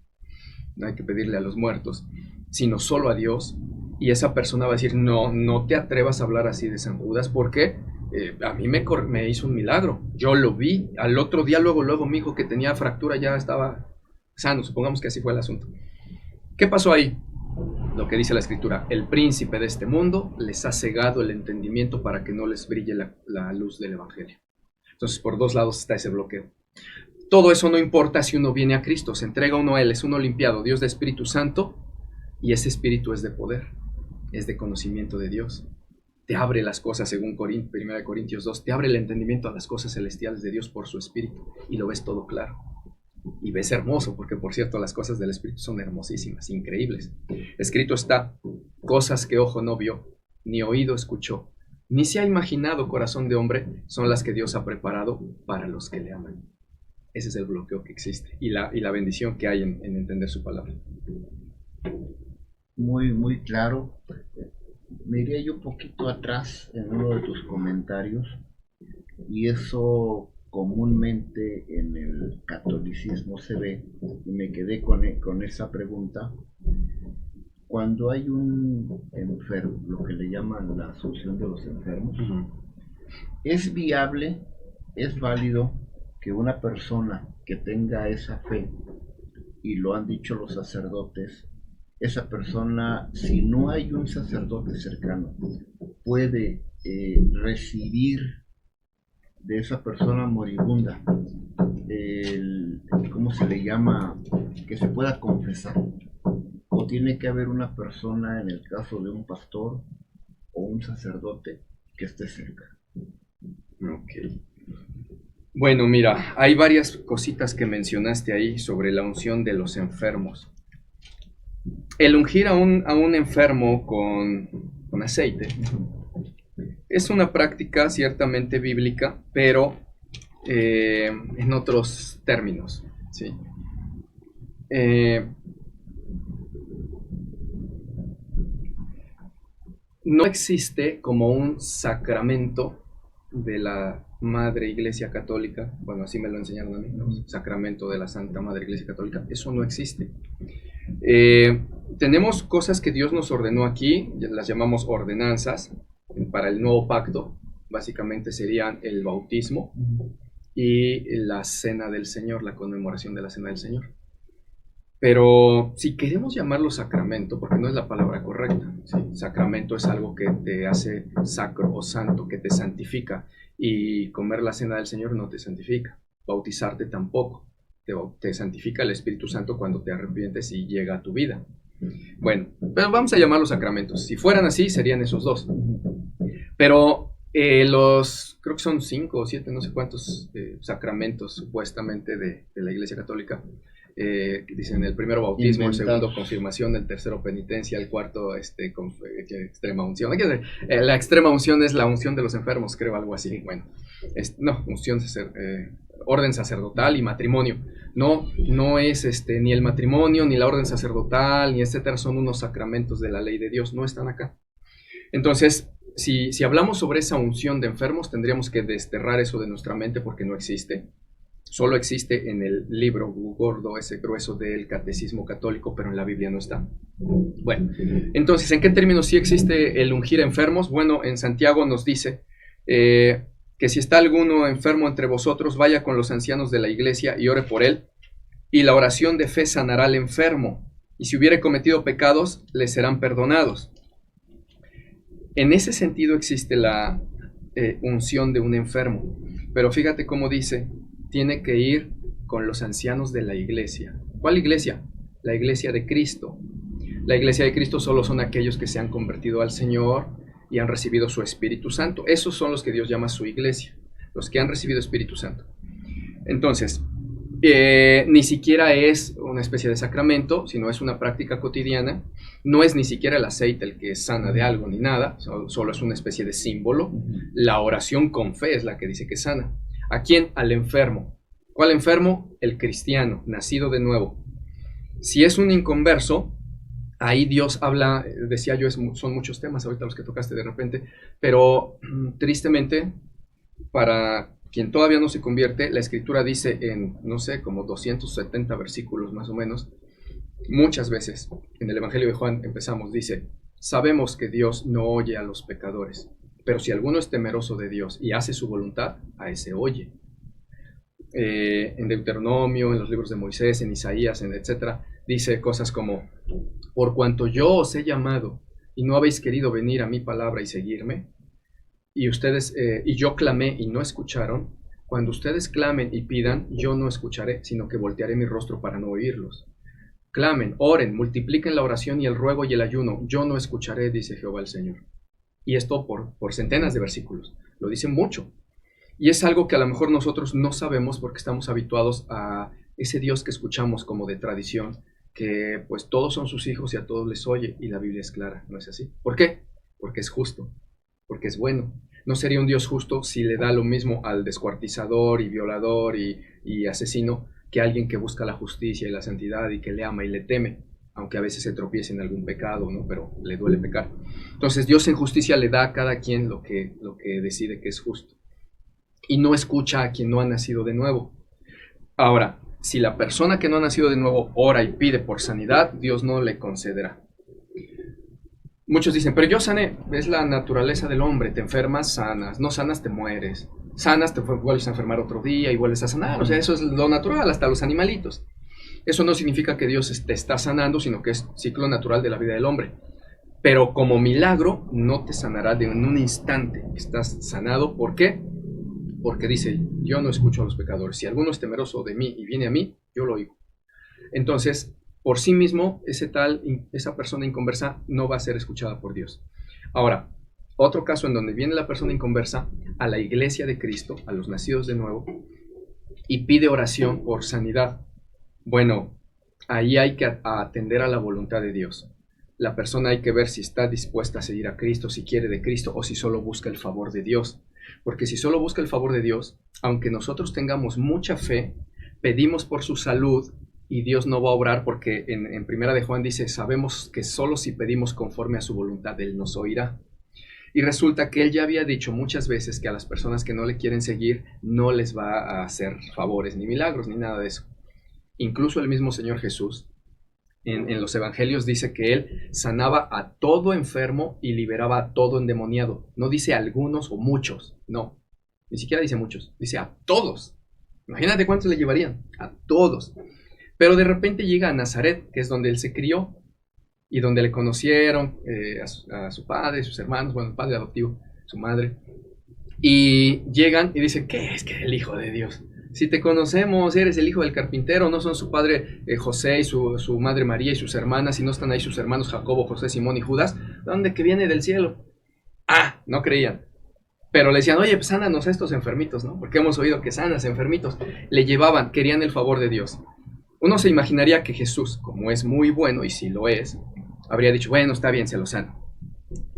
No hay que pedirle a los muertos, sino solo a Dios. Y esa persona va a decir, no, no te atrevas a hablar así de San Judas, porque a mí me hizo un milagro. Yo lo vi. Al otro día, luego mi hijo que tenía fractura ya estaba sano. Supongamos que así fue el asunto. ¿Qué pasó ahí? Lo que dice la Escritura, el príncipe de este mundo les ha cegado el entendimiento para que no les brille la luz del Evangelio. Entonces, por dos lados está ese bloqueo. Todo eso no importa si uno viene a Cristo, se entrega uno a Él, es uno limpiado, Dios de Espíritu Santo, y ese Espíritu es de poder, es de conocimiento de Dios. Te abre las cosas, según 1 Corintios 2, te abre el entendimiento a las cosas celestiales de Dios por su Espíritu, y lo ves todo claro. Y ves hermoso, porque por cierto las cosas del Espíritu son hermosísimas, increíbles. Escrito está, cosas que ojo no vio, ni oído escuchó, ni se ha imaginado corazón de hombre, son las que Dios ha preparado para los que le aman. Ese es el bloqueo que existe y la bendición que hay en entender su palabra. Muy, muy claro. Me iría yo un poquito atrás en uno de tus comentarios, y eso comúnmente en el catolicismo se ve, y me quedé con esa pregunta. Cuando hay un enfermo, lo que le llaman la asunción de los enfermos, ¿es viable, es válido que una persona que tenga esa fe, y lo han dicho los sacerdotes, esa persona, si no hay un sacerdote cercano, puede recibir de esa persona moribunda ¿cómo se le llama? Que se pueda confesar? ¿O tiene que haber una persona, en el caso de un pastor o un sacerdote, que esté cerca? Ok. Bueno, mira, hay varias cositas que mencionaste ahí sobre la unción de los enfermos. El ungir a un enfermo con aceite es una práctica ciertamente bíblica, pero en otros términos, ¿sí? No existe como un sacramento de la Madre Iglesia Católica, bueno, así me lo enseñaron a mí, ¿no? Sacramento de la Santa Madre Iglesia Católica, eso no existe. Tenemos cosas que Dios nos ordenó aquí, las llamamos ordenanzas para el nuevo pacto, básicamente serían el bautismo y la cena del Señor, la conmemoración de la cena del Señor. Pero si queremos llamarlo sacramento, porque no es la palabra correcta, ¿sí? Sacramento es algo que te hace sacro o santo, que te santifica, y comer la cena del Señor no te santifica, bautizarte tampoco, te santifica el Espíritu Santo cuando te arrepientes y llega a tu vida. Bueno, pero vamos a llamarlos sacramentos. Si fueran así, serían esos dos. Pero creo que son 5 o 7, no sé cuántos sacramentos supuestamente de la Iglesia Católica. Dicen el primero bautismo, el segundo confirmación, el tercero penitencia, el cuarto extrema unción. La extrema unción es la unción de los enfermos, creo, algo así. Bueno, unción orden sacerdotal y matrimonio. No es ni el matrimonio, ni la orden sacerdotal, ni etcétera, son unos sacramentos de la ley de Dios, no están acá. Entonces, si hablamos sobre esa unción de enfermos, tendríamos que desterrar eso de nuestra mente porque no existe. Solo existe en el libro gordo, ese grueso del Catecismo Católico, pero en la Biblia no está. Bueno, entonces, ¿en qué términos sí existe el ungir enfermos? Bueno, en Santiago nos dice que si está alguno enfermo entre vosotros, vaya con los ancianos de la iglesia y ore por él, y la oración de fe sanará al enfermo, y si hubiere cometido pecados, le serán perdonados. En ese sentido existe la unción de un enfermo, pero fíjate cómo dice tiene que ir con los ancianos de la iglesia. ¿Cuál iglesia? La iglesia de Cristo. La iglesia de Cristo solo son aquellos que se han convertido al Señor y han recibido su Espíritu Santo. Esos son los que Dios llama su iglesia, los que han recibido Espíritu Santo. Entonces, ni siquiera es una especie de sacramento, sino es una práctica cotidiana. No es ni siquiera el aceite el que sana de algo ni nada, solo es una especie de símbolo. La oración con fe es la que dice que sana. ¿A quién? Al enfermo. ¿Cuál enfermo? El cristiano, nacido de nuevo. Si es un inconverso, ahí Dios habla, decía yo, son muchos temas ahorita los que tocaste de repente, pero tristemente, para quien todavía no se convierte, la Escritura dice en, no sé, como 270 versículos más o menos, muchas veces, en el Evangelio de Juan empezamos, dice, sabemos que Dios no oye a los pecadores, pero si alguno es temeroso de Dios y hace su voluntad, a ese oye. En Deuteronomio, en los libros de Moisés, en Isaías, etcétera, dice cosas como, por cuanto yo os he llamado y no habéis querido venir a mi palabra y seguirme, y ustedes y yo clamé y no escucharon, cuando ustedes clamen y pidan, yo no escucharé, sino que voltearé mi rostro para no oírlos. Clamen, oren, multipliquen la oración y el ruego y el ayuno, yo no escucharé, dice Jehová el Señor. Y esto por centenas de versículos, lo dice mucho. Y es algo que a lo mejor nosotros no sabemos porque estamos habituados a ese Dios que escuchamos como de tradición, que pues todos son sus hijos y a todos les oye, y la Biblia es clara, ¿no es así? ¿Por qué? Porque es justo, porque es bueno. No sería un Dios justo si le da lo mismo al descuartizador y violador y asesino que a alguien que busca la justicia y la santidad y que le ama y le teme, aunque a veces se tropiece en algún pecado, ¿no? Pero le duele pecar. Entonces Dios en justicia le da a cada quien lo que decide que es justo. Y no escucha a quien no ha nacido de nuevo. Ahora, si la persona que no ha nacido de nuevo ora y pide por sanidad, Dios no le concederá. Muchos dicen, pero yo sané, es la naturaleza del hombre, te enfermas, sanas, no sanas, te mueres, sanas, te vuelves a enfermar otro día y vuelves a sanar, o sea, eso es lo natural, hasta los animalitos. Eso no significa que Dios te está sanando, sino que es ciclo natural de la vida del hombre. Pero como milagro, no te sanará en un instante, estás sanado, ¿por qué? Porque dice, yo no escucho a los pecadores, si alguno es temeroso de mí y viene a mí, yo lo oigo. Entonces, por sí mismo, esa persona inconversa no va a ser escuchada por Dios. Ahora, otro caso en donde viene la persona inconversa a la iglesia de Cristo, a los nacidos de nuevo, y pide oración por sanidad. Bueno, ahí hay que atender a la voluntad de Dios. La persona hay que ver si está dispuesta a seguir a Cristo, si quiere de Cristo, o si solo busca el favor de Dios. Porque si solo busca el favor de Dios, aunque nosotros tengamos mucha fe, pedimos por su salud, y Dios no va a obrar porque en Primera de Juan dice, sabemos que solo si pedimos conforme a su voluntad, Él nos oirá. Y resulta que Él ya había dicho muchas veces que a las personas que no le quieren seguir, no les va a hacer favores, ni milagros, ni nada de eso. Incluso el mismo Señor Jesús, en los evangelios dice que Él sanaba a todo enfermo y liberaba a todo endemoniado. No dice algunos o muchos, no. Ni siquiera dice muchos, dice a todos. Imagínate cuántos le llevarían, a todos. Pero de repente llega a Nazaret, que es donde él se crió y donde le conocieron a su padre, sus hermanos, bueno, el padre adoptivo, su madre. Y llegan y dicen, ¿qué es que el Hijo de Dios? Si te conocemos, eres el hijo del carpintero, no son su padre José y su madre María y sus hermanas, y no están ahí sus hermanos Jacobo, José, Simón y Judas. ¿Dónde que viene del cielo? Ah, no creían. Pero le decían, oye, pues sánanos a estos enfermitos, ¿no? Porque hemos oído que sanas enfermitos. Le llevaban, querían el favor de Dios. Uno se imaginaría que Jesús, como es muy bueno, y si lo es, habría dicho, bueno, está bien, se lo sano.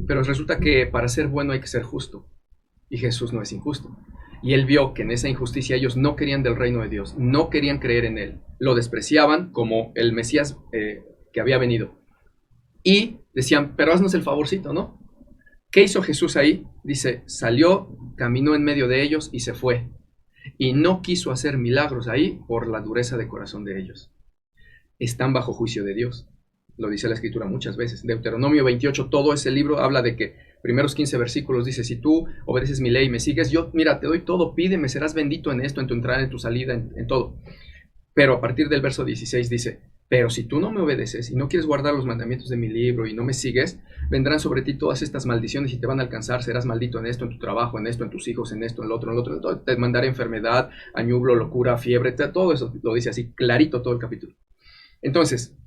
Pero resulta que para ser bueno hay que ser justo. Y Jesús no es injusto. Y Él vio que en esa injusticia ellos no querían del reino de Dios, no querían creer en Él. Lo despreciaban como el Mesías que había venido. Y decían, pero haznos el favorcito, ¿no? ¿Qué hizo Jesús ahí? Dice, salió, caminó en medio de ellos y se fue. Y no quiso hacer milagros ahí por la dureza de corazón de ellos. Están bajo juicio de Dios. Lo dice la Escritura muchas veces. Deuteronomio 28, todo ese libro habla de que primeros 15 versículos dice, si tú obedeces mi ley y me sigues, yo, mira, te doy todo, pídeme, serás bendito en esto, en tu entrada, en tu salida, en todo. Pero a partir del verso 16 dice, Pero si tú no me obedeces y no quieres guardar los mandamientos de mi libro y no me sigues, vendrán sobre ti todas estas maldiciones y te van a alcanzar. Serás maldito en esto, en tu trabajo, en esto, en tus hijos, en esto, en lo otro, en lo otro. Todo. Te mandaré enfermedad, añublo, locura, fiebre, todo eso lo dice así, clarito todo el capítulo. Entonces,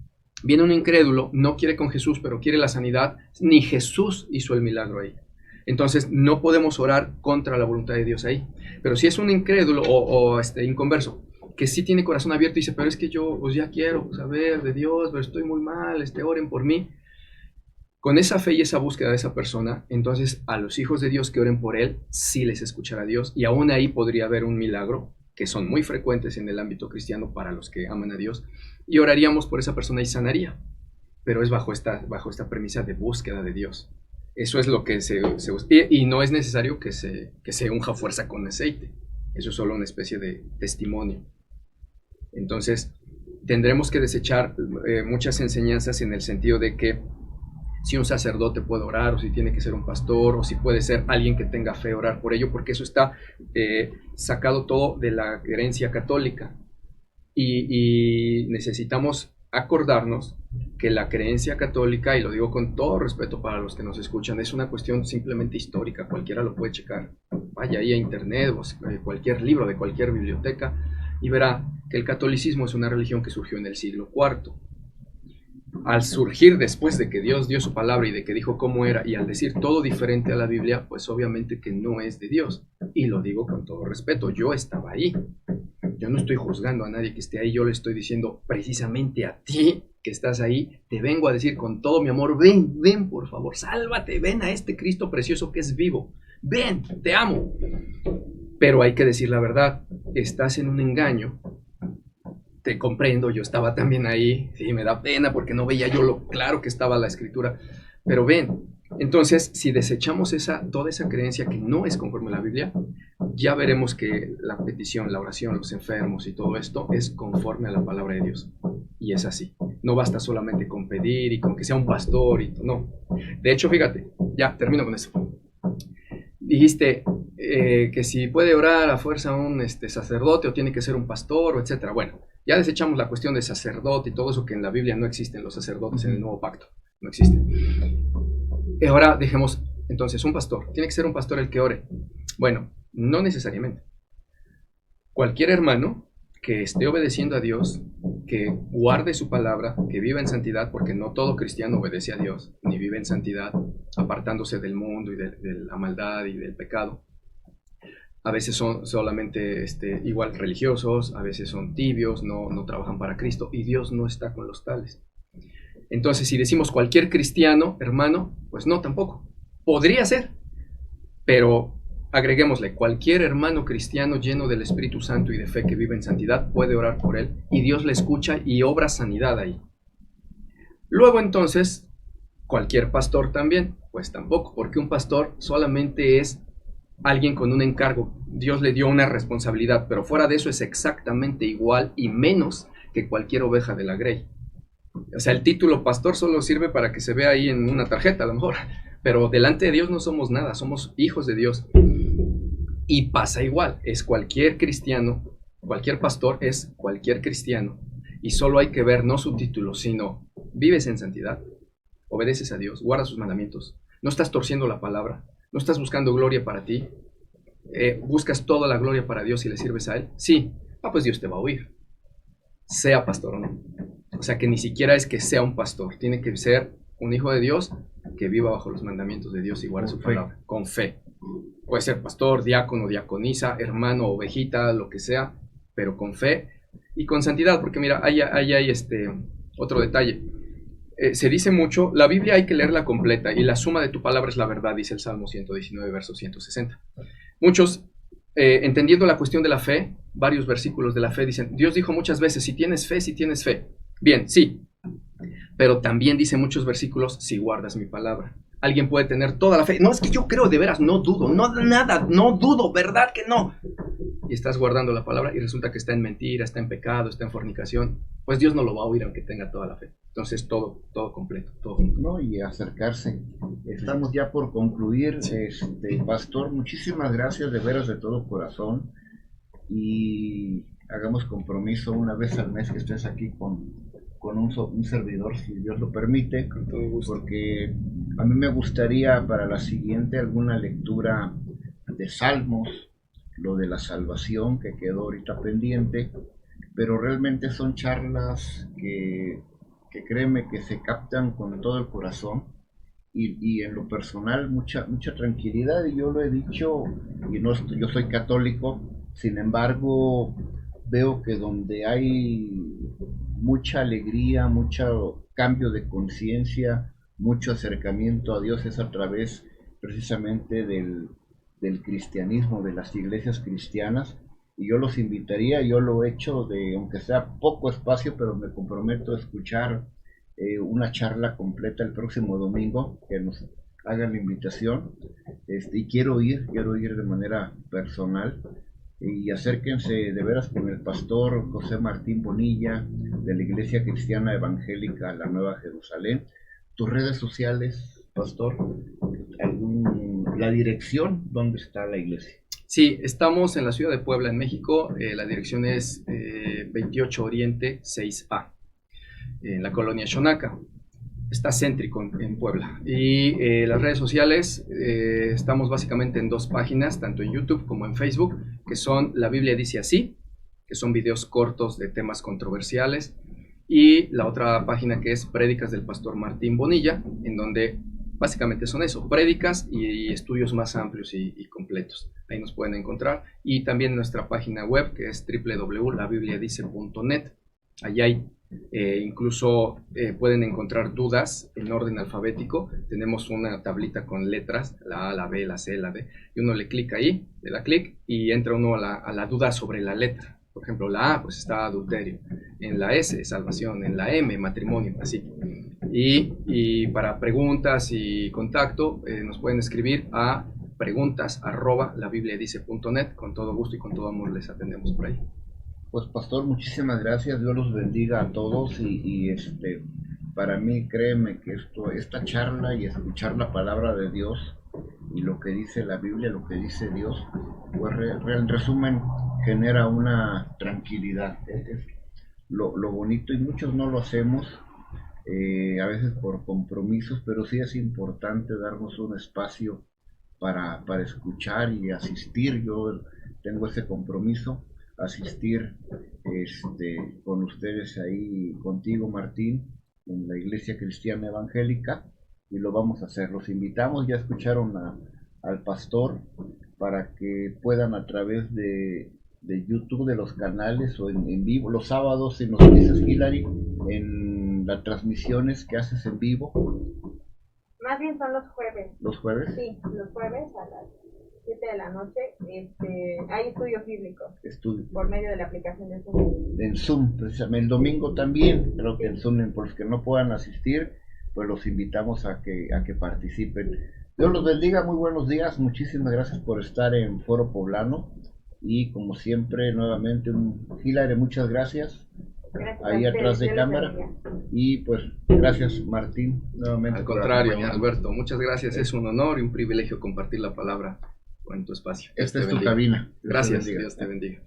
viene un incrédulo, no quiere con Jesús, pero quiere la sanidad. Ni Jesús hizo el milagro ahí. Entonces, no podemos orar contra la voluntad de Dios ahí. Pero si es un incrédulo o inconverso, que sí tiene corazón abierto y dice, pero es que yo pues ya quiero saber de Dios, pero estoy muy mal, oren por mí. Con esa fe y esa búsqueda de esa persona, entonces a los hijos de Dios que oren por él, sí les escuchará Dios, y aún ahí podría haber un milagro, que son muy frecuentes en el ámbito cristiano para los que aman a Dios, y oraríamos por esa persona y sanaría, pero es bajo esta premisa de búsqueda de Dios. Eso es lo que se y no es necesario que se unja fuerza con aceite, eso es solo una especie de testimonio. Entonces, tendremos que desechar muchas enseñanzas en el sentido de que si un sacerdote puede orar, o si tiene que ser un pastor, o si puede ser alguien que tenga fe orar por ello, porque eso está sacado todo de la creencia católica. Y necesitamos acordarnos que la creencia católica, y lo digo con todo respeto para los que nos escuchan, es una cuestión simplemente histórica, cualquiera lo puede checar. Vaya ahí a internet, o cualquier libro de cualquier biblioteca, y verá que el catolicismo es una religión que surgió en el siglo IV. Al surgir después de que Dios dio su palabra y de que dijo cómo era, y al decir todo diferente a la Biblia, pues obviamente que no es de Dios. Y lo digo con todo respeto, yo estaba ahí. Yo no estoy juzgando a nadie que esté ahí, yo le estoy diciendo precisamente a ti que estás ahí, te vengo a decir con todo mi amor, ven por favor, sálvate, ven a este Cristo precioso que es vivo, ven, te amo. Pero hay que decir la verdad, estás en un engaño, te comprendo, yo estaba también ahí, sí, me da pena porque no veía yo lo claro que estaba la escritura, pero ven, entonces si desechamos toda esa creencia que no es conforme a la Biblia, ya veremos que la petición, la oración, los enfermos y todo esto es conforme a la palabra de Dios, y es así, no basta solamente con pedir y con que sea un pastor, no, de hecho fíjate, ya termino con esto. Dijiste que si puede orar a fuerza un sacerdote o tiene que ser un pastor, o etcétera. Bueno, ya desechamos la cuestión de sacerdote y todo eso que en la Biblia no existen los sacerdotes en el Nuevo Pacto. No existen. Y ahora dejemos, entonces, un pastor. ¿Tiene que ser un pastor el que ore? Bueno, no necesariamente. Cualquier hermano que esté obedeciendo a Dios, que guarde su palabra, que viva en santidad, porque no todo cristiano obedece a Dios, ni vive en santidad, apartándose del mundo y de la maldad y del pecado. A veces son solamente igual religiosos, a veces son tibios, no trabajan para Cristo, y Dios no está con los tales. Entonces, si decimos cualquier cristiano, hermano, pues no, tampoco. Podría ser, pero agreguémosle, cualquier hermano cristiano lleno del Espíritu Santo y de fe que vive en santidad puede orar por él, y Dios le escucha y obra sanidad ahí. Luego entonces, cualquier pastor también, pues tampoco, porque un pastor solamente es alguien con un encargo. Dios le dio una responsabilidad, pero fuera de eso es exactamente igual y menos que cualquier oveja de la grey. O sea, el título pastor solo sirve para que se vea ahí en una tarjeta a lo mejor, pero delante de Dios no somos nada, somos hijos de Dios. Y pasa igual, es cualquier cristiano, cualquier pastor es cualquier cristiano, y solo hay que ver no su título, sino vives en santidad, obedeces a Dios, guardas sus mandamientos, no estás torciendo la palabra, no estás buscando gloria para ti, buscas toda la gloria para Dios y le sirves a Él. Sí, pues Dios te va a oír, sea pastor o no. O sea que ni siquiera es que sea un pastor, tiene que ser un hijo de Dios que viva bajo los mandamientos de Dios y guarde su palabra, con fe. Puede ser pastor, diácono, diaconisa, hermano, ovejita, lo que sea, pero con fe y con santidad, porque mira, ahí hay otro detalle. Se dice mucho, la Biblia hay que leerla completa y la suma de tu palabra es la verdad, dice el Salmo 119, verso 160. Muchos, entendiendo la cuestión de la fe, varios versículos de la fe dicen, Dios dijo muchas veces, si tienes fe. Bien, sí, pero también dice muchos versículos, si guardas mi palabra. Alguien puede tener toda la fe, no, es que yo creo de veras, no dudo, no dudo, ¿verdad que no? Y estás guardando la palabra y resulta que está en mentira, está en pecado, está en fornicación, pues Dios no lo va a oír aunque tenga toda la fe. Entonces todo completo, todo junto. No, y acercarse. Estamos ya por concluir, Sí. Pastor, muchísimas gracias de veras de todo corazón, y hagamos compromiso una vez al mes que estés aquí con con un servidor, si Dios lo permite, Con todo gusto. porque a mí me gustaría para la siguiente alguna lectura de Salmos, lo de la salvación que quedó ahorita pendiente, pero realmente son charlas que créeme que se captan con todo el corazón y en lo personal mucha tranquilidad, y yo lo he dicho, y no yo soy católico, sin embargo veo que donde hay mucha alegría, mucho cambio de conciencia, mucho acercamiento a Dios es a través precisamente del cristianismo, de las iglesias cristianas, y yo los invitaría, yo lo he hecho de, aunque sea poco espacio, pero me comprometo a escuchar una charla completa el próximo domingo, que nos hagan la invitación, y quiero ir de manera personal, y acérquense de veras con el pastor José Martín Bonilla de la Iglesia Cristiana Evangélica La Nueva Jerusalén. Tus redes sociales, pastor, la dirección, ¿dónde está la iglesia? Sí, estamos en la ciudad de Puebla, en México. La dirección es 28 Oriente 6A, en la colonia Xonaca. Está céntrico en Puebla. Y las redes sociales, estamos básicamente en 2 páginas, tanto en YouTube como en Facebook, que son La Biblia Dice Así, que son videos cortos de temas controversiales, y la otra página que es Prédicas del Pastor Martín Bonilla, en donde básicamente son eso, prédicas y estudios más amplios y completos. Ahí nos pueden encontrar. Y también nuestra página web, que es www.labibliadice.net. Allá hay incluso pueden encontrar dudas en orden alfabético. Tenemos una tablita con letras, la A, la B, la C, la D, y uno le clica ahí, le da clic y entra uno a la duda sobre la letra. Por ejemplo, la A pues está adulterio, en la S salvación, en la M matrimonio, así. Y para preguntas y contacto nos pueden escribir a preguntas@labibliadice.net. Con todo gusto y con todo amor les atendemos por ahí. Pues pastor, muchísimas gracias, Dios los bendiga a todos, y para mí créeme que esta charla y escuchar la palabra de Dios y lo que dice la Biblia, lo que dice Dios, pues en resumen genera una tranquilidad, es lo bonito, y muchos no lo hacemos, a veces por compromisos, pero sí es importante darnos un espacio para escuchar y asistir. Yo tengo ese compromiso, asistir con ustedes ahí, contigo Martín, en la Iglesia Cristiana Evangélica, y lo vamos a hacer. Los invitamos, ya escucharon al pastor, para que puedan a través de YouTube, de los canales, o en vivo, los sábados, si nos dices, Hilary, en las transmisiones que haces en vivo. Más bien son los jueves. ¿Los jueves? Sí, los jueves a las 7 de la noche hay estudios bíblicos. Por medio de la aplicación de Zoom. En Zoom, precisamente. El domingo también, creo que en Zoom, por los que no puedan asistir, pues los invitamos a que participen. Dios los bendiga, muy buenos días, muchísimas gracias por estar en Foro Poblano, y como siempre, nuevamente, Hilary, muchas gracias. Gracias ahí atrás de cámara, y pues gracias Martín nuevamente. Al contrario, Alberto, muchas gracias, es un honor y un privilegio compartir la palabra en tu espacio. Esta es tu cabina. Gracias, Dios te bendiga.